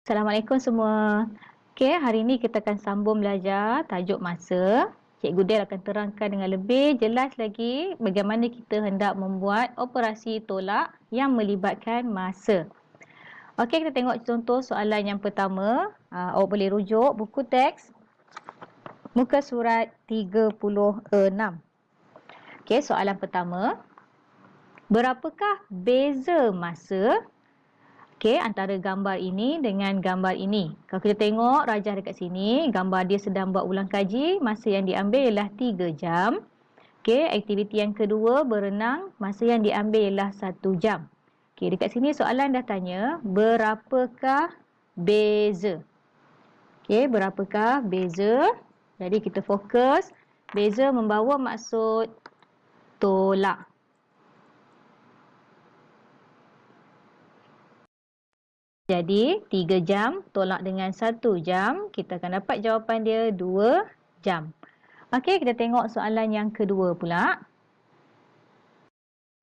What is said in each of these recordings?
Assalamualaikum semua. Okey, hari ini kita akan sambung belajar tajuk masa. Cikgu Del akan terangkan dengan lebih jelas lagi bagaimana kita hendak membuat operasi tolak yang melibatkan masa. Okey, kita tengok contoh soalan yang pertama. Awak boleh rujuk buku teks muka surat 36. Okey, soalan pertama. Berapakah beza masa antara gambar ini dengan gambar ini? Kalau kita tengok rajah dekat sini, gambar dia sedang buat ulang kaji, masa yang diambil ialah 3 jam. Aktiviti yang kedua berenang, masa yang diambil ialah 1 jam. Dekat sini soalan dah tanya, berapakah beza? Berapakah beza? Jadi kita fokus, beza membawa maksud tolak. Jadi 3 jam tolak dengan 1 jam, kita akan dapat jawapan dia 2 jam. Okey, kita tengok soalan yang kedua pula.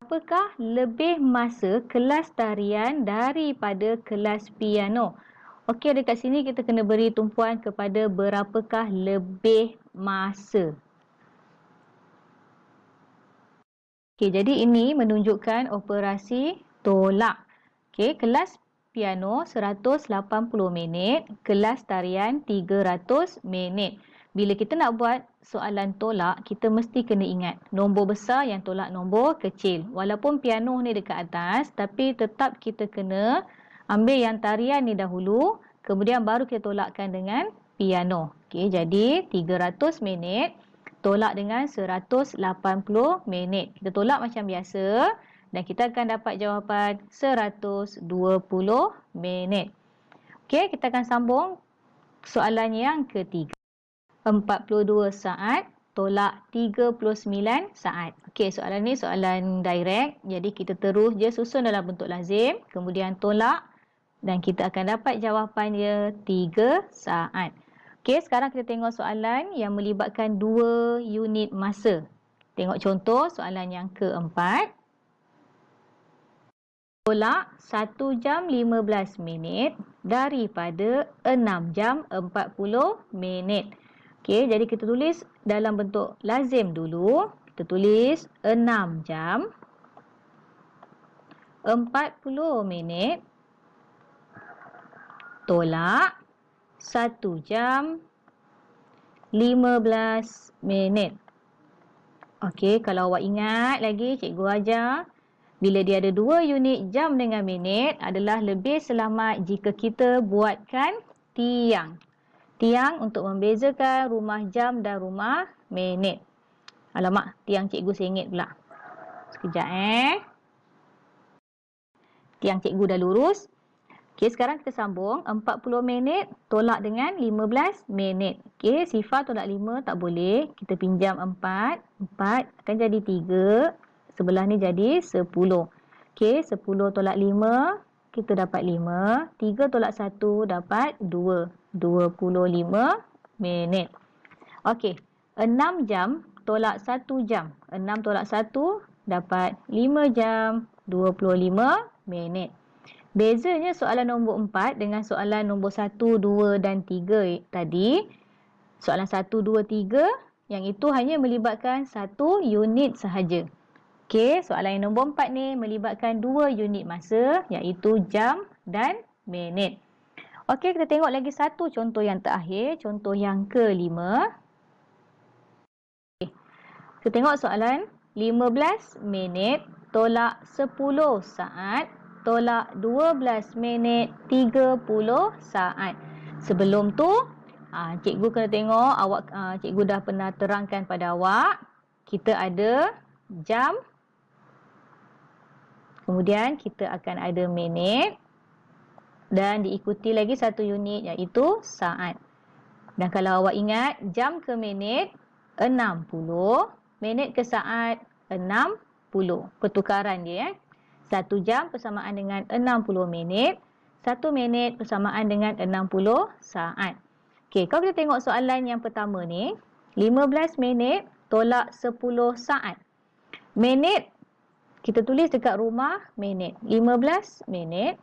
Apakah lebih masa kelas tarian daripada kelas piano? Okey, dekat sini kita kena beri tumpuan kepada berapakah lebih masa. Okey, jadi ini menunjukkan operasi tolak. Okey, kelas piano 180 minit, kelas tarian 300 minit. Bila kita nak buat soalan tolak, kita mesti kena ingat nombor besar yang tolak nombor kecil. Walaupun piano ni dekat atas, tapi tetap kita kena ambil yang tarian ni dahulu, kemudian baru kita tolakkan dengan piano. Okey, jadi 300 minit tolak dengan 180 minit. Kita tolak macam biasa dan kita akan dapat jawapan 120 minit. Okey, kita akan sambung soalan yang ketiga. 42 saat tolak 39 saat. Okey, soalan ni soalan direct. Jadi kita terus je susun dalam bentuk lazim, kemudian tolak dan kita akan dapat jawapan dia 3 saat. Okey, sekarang kita tengok soalan yang melibatkan 2 unit masa. Tengok contoh soalan yang keempat. Tolak 1 jam 15 minit daripada 6 jam 40 minit. Okey, jadi kita tulis dalam bentuk lazim dulu. Kita tulis 6 jam 40 minit tolak 1 jam 15 minit. Okey, kalau awak ingat lagi cikgu ajar, bila dia ada 2 unit jam dengan minit adalah lebih selamat jika kita buatkan tiang. Tiang untuk membezakan rumah jam dan rumah minit. Alamak, tiang cikgu sengit pula. Sekejap Tiang cikgu dah lurus. Okey, sekarang kita sambung 40 minit tolak dengan 15 minit. Okey, sifar tolak 5 tak boleh. Kita pinjam 4. 4 akan jadi 3. Sebelah ni jadi 10. Okey, 10 tolak 5, kita dapat 5. 3 tolak 1 dapat 2. 25 minit. Okey, 6 jam tolak 1 jam. 6 tolak 1 dapat 5 jam 25 minit. Bezanya soalan nombor 4 dengan soalan nombor 1, 2 dan 3 tadi. Soalan 1, 2, 3 yang itu hanya melibatkan 1 unit sahaja. Okey, soalan yang nombor 4 ni melibatkan 2 unit masa iaitu jam dan minit. Okey, kita tengok lagi satu contoh yang terakhir, contoh yang kelima. Kita tengok soalan 15 minit tolak 10 saat tolak 12 minit 30 saat. Sebelum tu, cikgu kena tengok cikgu dah pernah terangkan pada awak, kita ada jam, kemudian kita akan ada minit dan diikuti lagi satu unit iaitu saat. Dan kalau awak ingat, jam ke minit 60, minit ke saat 60. Pertukaran dia 1 jam persamaan dengan 60 minit, 1 minit persamaan dengan 60 saat. Okey, kalau kita tengok soalan yang pertama ni, 15 minit tolak 10 saat. Minit, kita tulis dekat rumah minit. 15 minit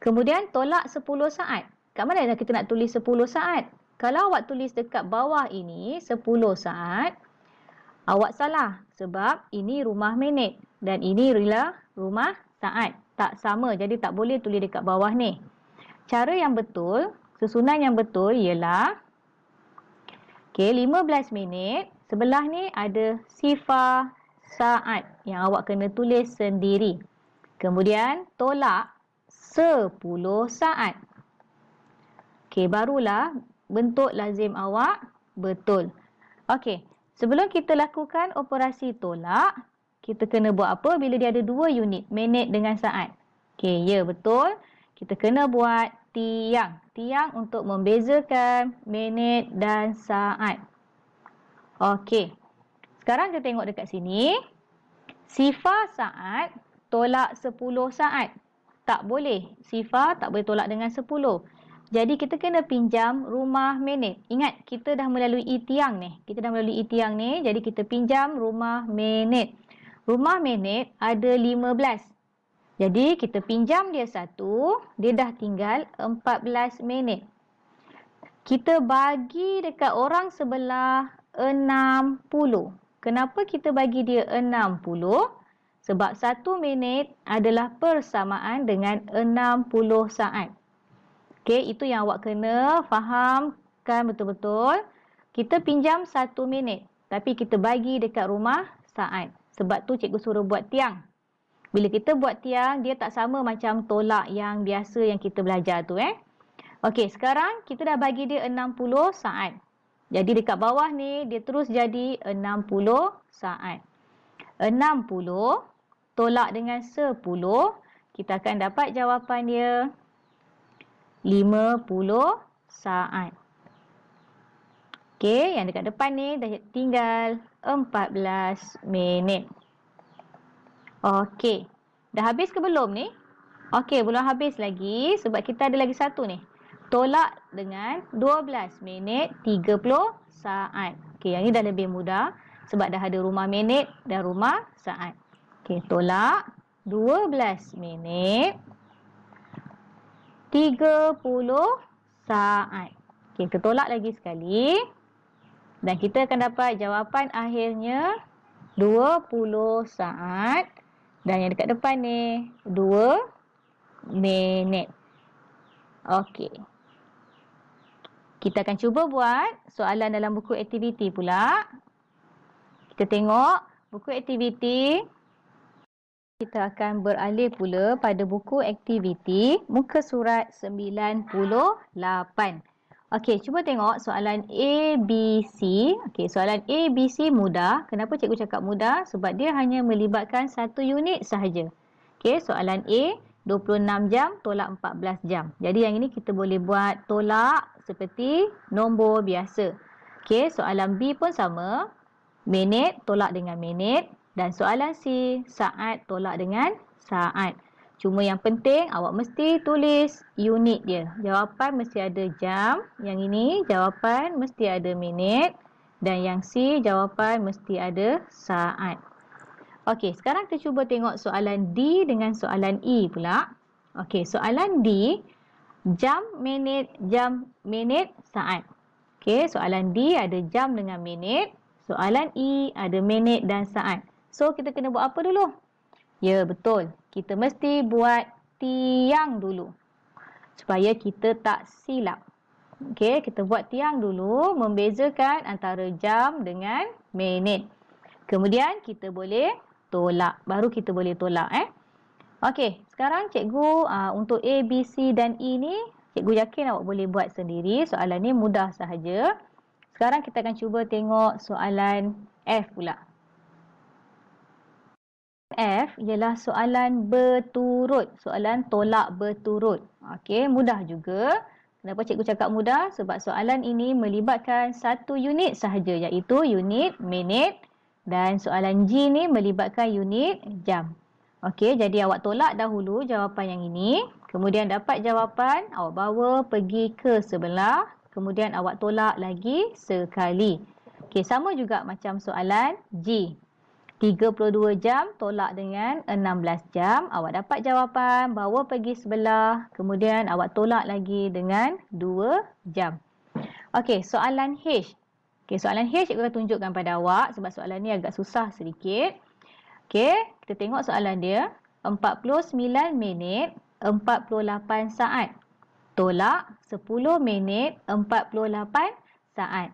Kemudian tolak 10 saat. Kat mana dah kita nak tulis 10 saat? Kalau awak tulis dekat bawah ini 10 saat, awak salah sebab ini rumah minit dan ini ialah rumah saat. Tak sama, jadi tak boleh tulis dekat bawah ni. Cara yang betul, susunan yang betul ialah 15 minit, sebelah ni ada sifar saat yang awak kena tulis sendiri. Kemudian tolak 10 saat. Barulah bentuk lazim awak betul. Sebelum kita lakukan operasi tolak, kita kena buat apa bila dia ada 2 unit, minit dengan saat? Ya betul. Kita kena buat tiang. Tiang untuk membezakan minit dan saat. Sekarang kita tengok dekat sini. Sifar saat tolak 10 saat. Tak boleh. Sifar tak boleh tolak dengan 10. Jadi kita kena pinjam rumah minit. Ingat, kita dah melalui tiang ni. Jadi kita pinjam rumah minit. Rumah minit ada 15. Jadi kita pinjam dia 1, dia dah tinggal 14 minit. Kita bagi dekat orang sebelah 60. Kenapa kita bagi dia 60? Sebab 1 minit adalah persamaan dengan 60 saat. Itu yang awak kena fahamkan betul-betul. Kita pinjam 1 minit, tapi kita bagi dekat rumah saat. Sebab tu cikgu suruh buat tiang. Bila kita buat tiang, dia tak sama macam tolak yang biasa yang kita belajar tu. Sekarang kita dah bagi dia 60 saat. Jadi dekat bawah ni, dia terus jadi 60 saat. 60 tolak dengan 10, kita akan dapat jawapan dia 50 saat. Yang dekat depan ni dah tinggal 14 minit. Dah habis ke belum ni? Belum habis lagi sebab kita ada lagi satu ni. Tolak dengan 12 minit 30 saat. Yang ni dah lebih mudah sebab dah ada rumah minit dan rumah saat. Tolak 12 minit 30 saat. Kita tolak lagi sekali. Dan kita akan dapat jawapan akhirnya 20 saat. Dan yang dekat depan ni 2 minit. Kita akan cuba buat soalan dalam buku aktiviti pula. Kita tengok buku aktiviti. Kita akan beralih pula pada buku aktiviti muka surat 98. Cuba tengok soalan ABC. Soalan ABC mudah. Kenapa cikgu cakap mudah? Sebab dia hanya melibatkan 1 unit sahaja. Soalan A, 26 jam tolak 14 jam. Jadi yang ini kita boleh buat tolak seperti nombor biasa. Soalan B pun sama. Minit tolak dengan minit. Dan soalan C, saat tolak dengan saat. Cuma yang penting awak mesti tulis unit dia. Jawapan mesti ada jam. Yang ini jawapan mesti ada minit. Dan yang C, jawapan mesti ada saat. Sekarang kita cuba tengok soalan D dengan soalan E pula. Soalan D, jam, minit, saat. Soalan D ada jam dengan minit. Soalan E ada minit dan saat. So, kita kena buat apa dulu? Ya, betul. Kita mesti buat tiang dulu. Supaya kita tak silap. Kita buat tiang dulu. Membezakan antara jam dengan minit. Kemudian, kita boleh tolak. Baru kita boleh tolak. Sekarang cikgu untuk A, B, C dan E ni, cikgu yakin awak boleh buat sendiri. Soalan ni mudah sahaja. Sekarang kita akan cuba tengok soalan F pula. F ialah soalan berturut. Soalan tolak berturut. Mudah juga. Kenapa cikgu cakap mudah? Sebab soalan ini melibatkan 1 unit sahaja, iaitu unit minit. Dan soalan G ni melibatkan unit jam. Jadi awak tolak dahulu jawapan yang ini. Kemudian dapat jawapan, awak bawa pergi ke sebelah. Kemudian awak tolak lagi sekali. Sama juga macam soalan G. 32 jam tolak dengan 16 jam. Awak dapat jawapan, bawa pergi sebelah. Kemudian awak tolak lagi dengan 2 jam. Okey, soalan H. Okey, soalan H cikgu akan tunjukkan pada awak sebab soalan ni agak susah sedikit. Okey, kita tengok soalan dia. 49 minit 48 saat. Tolak 10 minit 48 saat.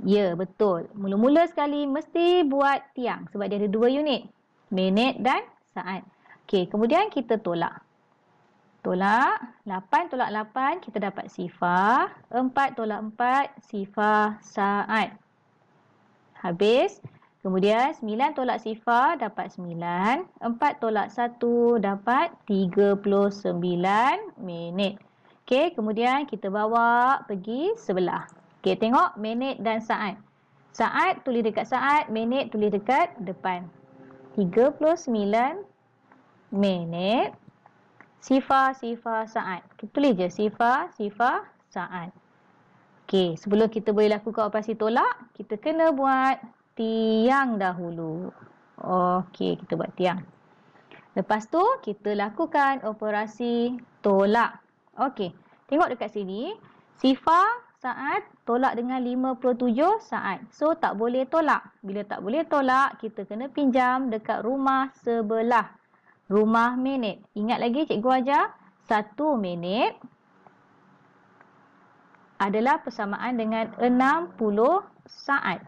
Ya, betul. Mula-mula sekali mesti buat tiang sebab dia ada 2 unit. Minit dan saat. Okey, kemudian kita tolak. Tolak 8 tolak 8 kita dapat sifar. 4 tolak 4 sifar saat. Habis. Kemudian 9 tolak sifar dapat 9. 4 tolak 1 dapat 39 minit. Okey, kemudian kita bawa pergi sebelah. Okey, tengok minit dan saat. Saat tulis dekat saat, minit tulis dekat depan. 39 minit sifar saat. Kita tulis je sifar saat. Okey, sebelum kita boleh lakukan operasi tolak, kita kena buat tiang dahulu. Okey, kita buat tiang. Lepas tu kita lakukan operasi tolak. Okey, tengok dekat sini. Sifar saat tolak dengan 57 saat. So, tak boleh tolak. Bila tak boleh tolak, kita kena pinjam dekat rumah sebelah. Rumah minit. Ingat lagi cikgu ajar, 1 minit adalah persamaan dengan 60 saat.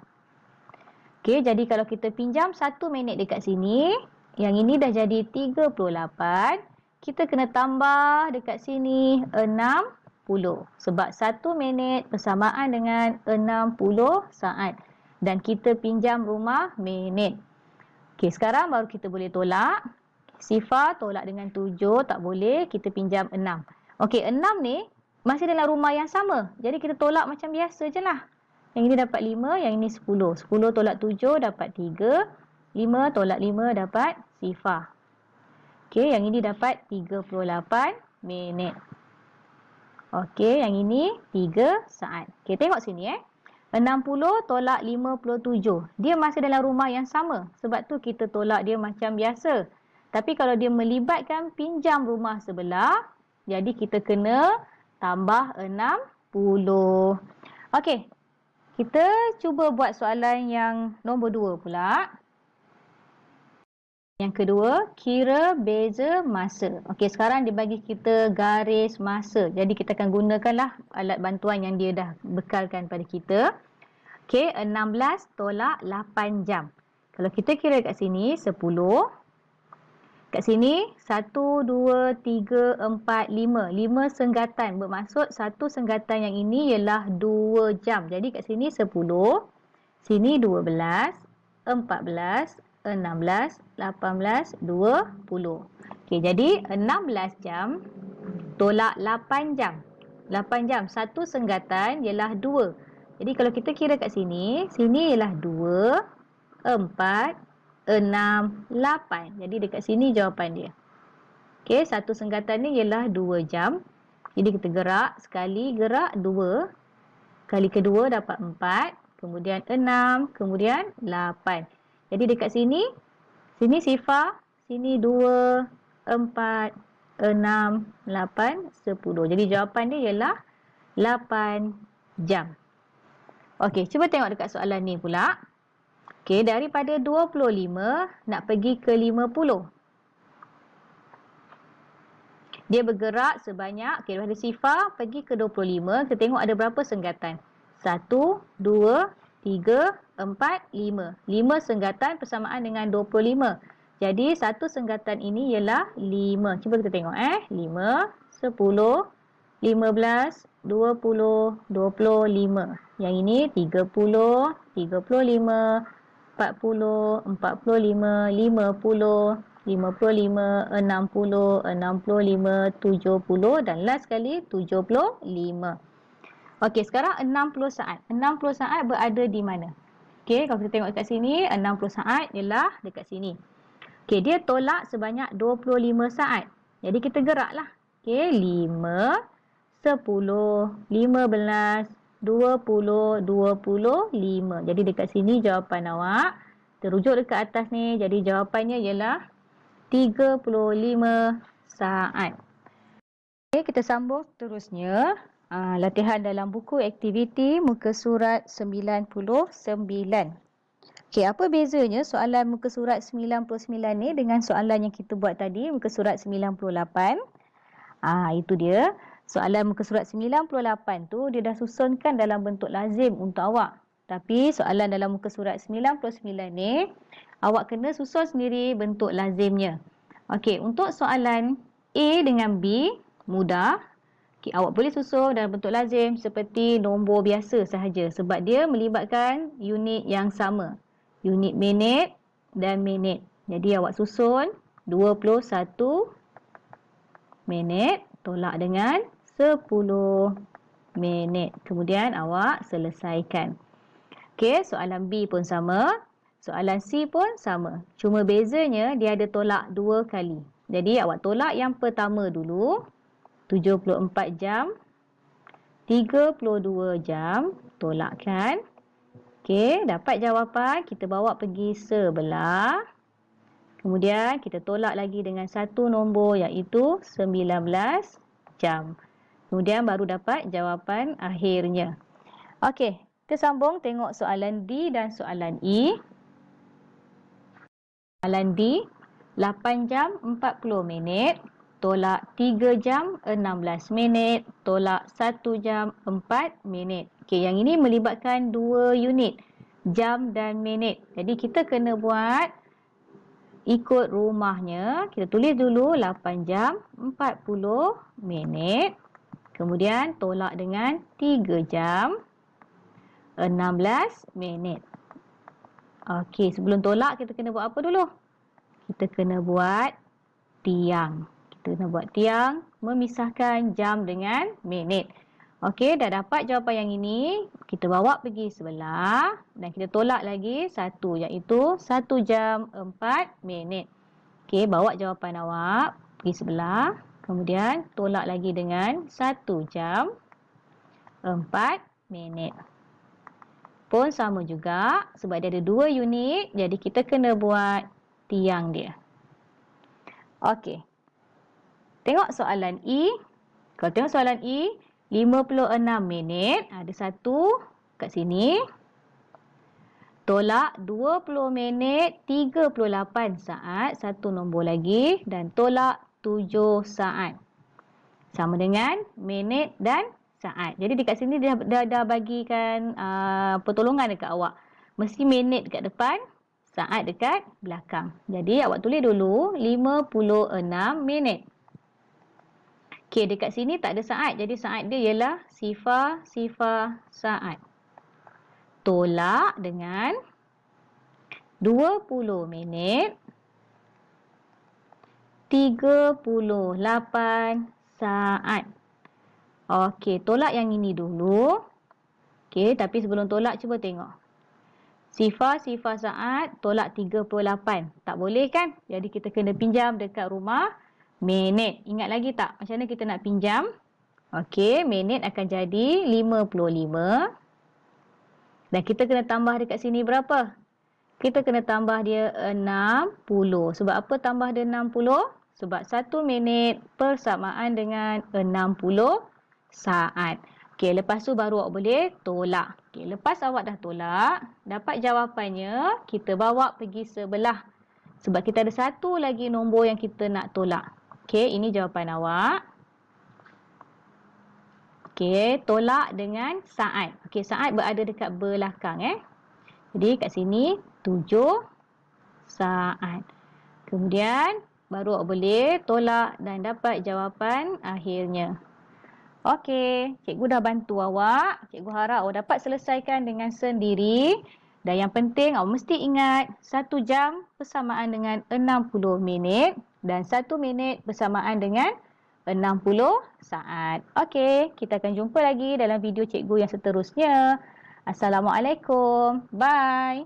Okey, jadi kalau kita pinjam 1 minit dekat sini, yang ini dah jadi 38. Kita kena tambah dekat sini 60. Sebab 1 minit bersamaan dengan 60 saat. Dan kita pinjam rumah minit. Okey, sekarang baru kita boleh tolak. Sifar tolak dengan 7, tak boleh. Kita pinjam 6. Okey, 6 ni masih dalam rumah yang sama. Jadi kita tolak macam biasa je lah. Yang ini dapat 5, yang ini 10. 10 tolak 7 dapat 3. 5 tolak 5 dapat sifar. Okey, yang ini dapat 38 minit. Okey, yang ini 3 saat. Okey, tengok sini 60 tolak 57. Dia masih dalam rumah yang sama. Sebab tu kita tolak dia macam biasa. Tapi kalau dia melibatkan pinjam rumah sebelah, jadi kita kena tambah 60. Okey, kita cuba buat soalan yang nombor 2 pula. Yang kedua, kira beza masa. Okey, sekarang dia bagi kita garis masa. Jadi kita akan gunakanlah alat bantuan yang dia dah bekalkan pada kita. Okey, 16 tolak 8 jam. Kalau kita kira kat sini 10. Kat sini 1, 2, 3, 4, 5. 5 senggatan. Bermaksud satu senggatan yang ini ialah 2 jam. Jadi kat sini 10. Sini 12, 14, 16, 18, 20. Okey, jadi 16 jam tolak 8 jam. 8 jam. Satu senggatan ialah 2. Jadi kalau kita kira kat sini, sini ialah 2, 4, 6, 8. Jadi dekat sini jawapan dia. Okey, satu senggatan ni ialah 2 jam. Jadi kita gerak sekali, gerak 2. Kali kedua dapat 4. Kemudian 6. Kemudian 8. Jadi dekat sini, sini sifar, sini 2, 4, 6, 8, 10. Jadi jawapan dia ialah 8 jam. Okey, cuba tengok dekat soalan ni pula. Okey, daripada 25 nak pergi ke 50. Dia bergerak sebanyak, okey, daripada sifar pergi ke 25. Kita tengok ada berapa senggatan. 1, 2, 3, 4, 5. 5 senggatan persamaan dengan 25. Jadi satu senggatan ini ialah 5. Cuba kita tengok 5, 10, 15, 20, 25. Yang ini 30, 35, 40, 45, 50, 55, 60, 65, 70 dan last sekali 75. Okey, sekarang 60 saat. 60 saat berada di mana? Okey, kalau kita tengok dekat sini, 60 saat ialah dekat sini. Okey, dia tolak sebanyak 25 saat. Jadi kita geraklah. Okey, 5, 10, 15, 20, 25. Jadi dekat sini jawapan awak Kita rujuk dekat atas ni. Jadi jawapannya ialah 35 saat. Okay, kita sambung seterusnya. Latihan dalam buku aktiviti muka surat 99. Okey, apa bezanya soalan muka surat 99 ni dengan soalan yang kita buat tadi, muka surat 98? Itu dia. Soalan muka surat 98 tu dia dah susunkan dalam bentuk lazim untuk awak. Tapi soalan dalam muka surat 99 ni, awak kena susun sendiri bentuk lazimnya. Okey, untuk soalan A dengan B, mudah. Okay, awak boleh susun dalam bentuk lazim seperti nombor biasa sahaja sebab dia melibatkan unit yang sama. Unit minit dan minit. Jadi awak susun 21 minit tolak dengan 10 minit. Kemudian awak selesaikan. Okey, soalan B pun sama. Soalan C pun sama. Cuma bezanya dia ada tolak 2 kali. Jadi awak tolak yang pertama dulu. 74 jam, 32 jam, tolakkan. Okey, dapat jawapan, kita bawa pergi sebelah. Kemudian kita tolak lagi dengan satu nombor iaitu 19 jam. Kemudian baru dapat jawapan akhirnya. Okey, kita sambung tengok soalan D dan soalan E. Soalan D, 8 jam 40 minit. Tolak 3 jam 16 minit, tolak 1 jam 4 minit. Okey, yang ini melibatkan 2 unit, jam dan minit. Jadi kita kena buat ikut rumahnya. Kita tulis dulu 8 jam 40 minit. Kemudian tolak dengan 3 jam 16 minit. Okey, sebelum tolak kita kena buat apa dulu? Kita kena buat tiang. Kita nak buat tiang memisahkan jam dengan minit. Okey, dah dapat jawapan yang ini. Kita bawa pergi sebelah dan kita tolak lagi satu iaitu 1 jam 4 minit. Okey, bawa jawapan awak pergi sebelah. Kemudian tolak lagi dengan 1 jam 4 minit. Pun sama juga sebab dia ada 2 unit. Jadi kita kena buat tiang dia. Okey. Tengok soalan E. Kalau tengok soalan E, 56 minit. Ada satu kat sini. Tolak 20 minit 38 saat. Satu nombor lagi. Dan tolak 7 saat. Sama dengan minit dan saat. Jadi dekat sini dia dah bagikan pertolongan dekat awak. Mesti minit dekat depan, saat dekat belakang. Jadi awak tulis dulu 56 minit. Okey, dekat sini tak ada saat. Jadi saat dia ialah sifar saat. Tolak dengan 20 minit 38 saat. Okey, tolak yang ini dulu. Okey, tapi sebelum tolak cuba tengok. Sifar saat tolak 38. Tak boleh kan? Jadi kita kena pinjam dekat rumah minit. Ingat lagi tak macam mana kita nak pinjam? Okey, minit akan jadi 55. Dan kita kena tambah dekat sini berapa? Kita kena tambah dia 60. Sebab apa tambah dia 60? Sebab 1 minit persamaan dengan 60 saat. Okey, lepas tu baru awak boleh tolak. Okey, lepas awak dah tolak, dapat jawapannya, kita bawa pergi sebelah. Sebab kita ada satu lagi nombor yang kita nak tolak. Okey, ini jawapan awak. Okey, tolak dengan saat. Okey, saat berada dekat belakang Jadi kat sini 7 saat. Kemudian baru awak boleh tolak dan dapat jawapan akhirnya. Okey, cikgu dah bantu awak. Cikgu harap awak dapat selesaikan dengan sendiri. Dan yang penting awak mesti ingat 1 jam bersamaan dengan 60 minit. Dan 1 minit bersamaan dengan 60 saat. Okey, kita akan jumpa lagi dalam video cikgu yang seterusnya. Assalamualaikum. Bye.